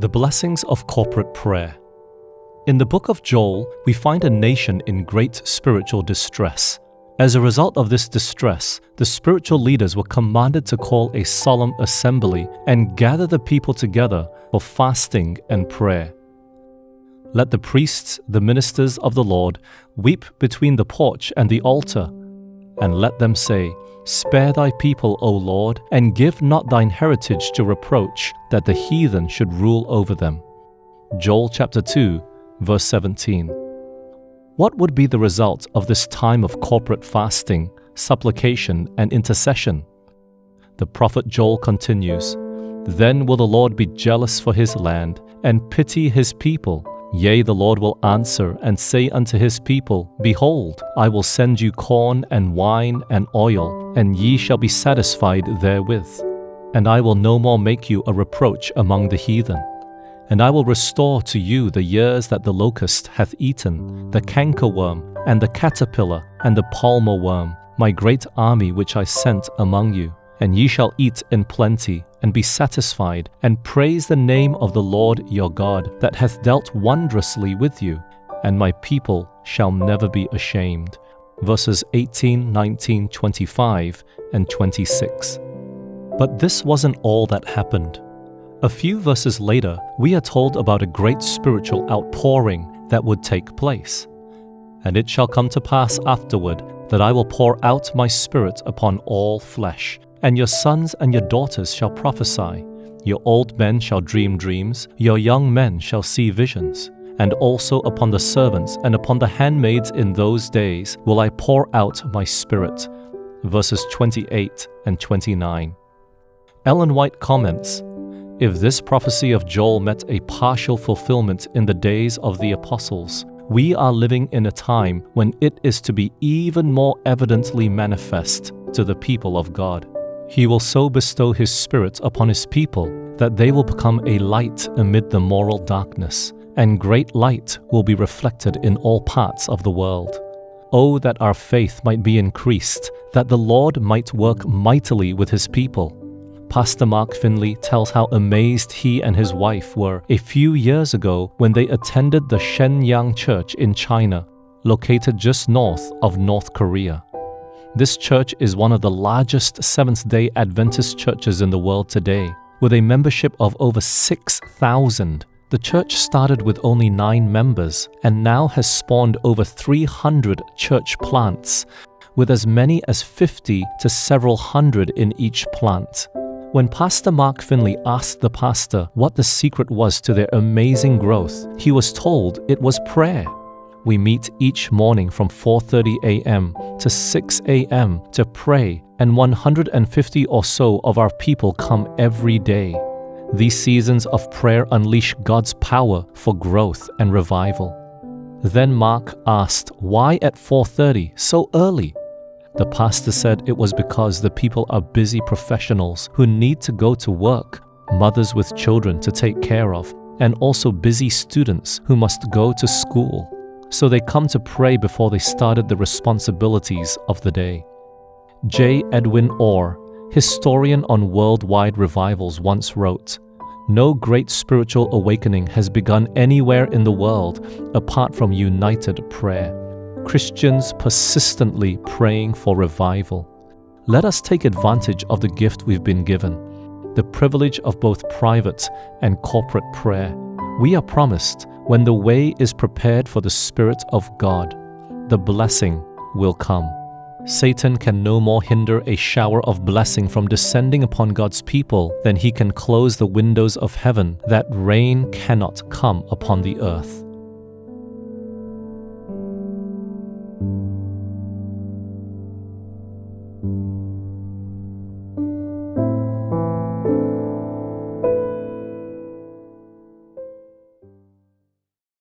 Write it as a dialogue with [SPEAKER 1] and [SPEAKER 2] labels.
[SPEAKER 1] The blessings of corporate prayer. In the book of Joel, we find a nation in great spiritual distress. As a result of this distress, the spiritual leaders were commanded to call a solemn assembly and gather the people together for fasting and prayer. Let the priests, the ministers of the Lord, weep between the porch and the altar, and let them say, "Spare thy people, O Lord, and give not thine heritage to reproach, that the heathen should rule over them." Joel chapter 2, verse 17. What would be the result of this time of corporate fasting, supplication, and intercession? The prophet Joel continues, "Then will the Lord be jealous for his land, and pity his people. Yea, the Lord will answer and say unto his people, Behold, I will send you corn and wine and oil, and ye shall be satisfied therewith. And I will no more make you a reproach among the heathen. And I will restore to you the years that the locust hath eaten, the cankerworm, and the caterpillar, and the palmer worm, my great army which I sent among you. And ye shall eat in plenty, and be satisfied, and praise the name of the Lord your God, that hath dealt wondrously with you, and my people shall never be ashamed." Verses 18, 19, 25, and 26. But this wasn't all that happened. A few verses later, we are told about a great spiritual outpouring that would take place. "And it shall come to pass afterward, that I will pour out my spirit upon all flesh, and your sons and your daughters shall prophesy. Your old men shall dream dreams, your young men shall see visions. And also upon the servants and upon the handmaids in those days will I pour out my spirit." Verses 28 and 29. Ellen White comments, "If this prophecy of Joel met a partial fulfillment in the days of the apostles, we are living in a time when it is to be even more evidently manifest to the people of God. He will so bestow His Spirit upon His people that they will become a light amid the moral darkness, and great light will be reflected in all parts of the world. Oh, that our faith might be increased, that the Lord might work mightily with His people." Pastor Mark Finley tells how amazed he and his wife were a few years ago when they attended the Shenyang Church in China, located just north of North Korea. This church is one of the largest Seventh-day Adventist churches in the world today, with a membership of over 6,000. The church started with only 9 members and now has spawned over 300 church plants, with as many as 50 to several hundred in each plant. When Pastor Mark Finley asked the pastor what the secret was to their amazing growth, he was told it was prayer. "We meet each morning from 4:30 a.m. to 6 a.m. to pray, and 150 or so of our people come every day. These seasons of prayer unleash God's power for growth and revival." Then Mark asked, "Why at 4:30, so early?" The pastor said it was because the people are busy professionals who need to go to work, mothers with children to take care of, and also busy students who must go to school. So they come to pray before they started the responsibilities of the day. J. Edwin Orr, historian on worldwide revivals, once wrote, "No great spiritual awakening has begun anywhere in the world apart from united prayer. Christians persistently praying for revival. Let us take advantage of the gift we've been given, the privilege of both private and corporate prayer. We are promised, when the way is prepared for the Spirit of God, the blessing will come. Satan can no more hinder a shower of blessing from descending upon God's people than he can close the windows of heaven that rain cannot come upon the earth."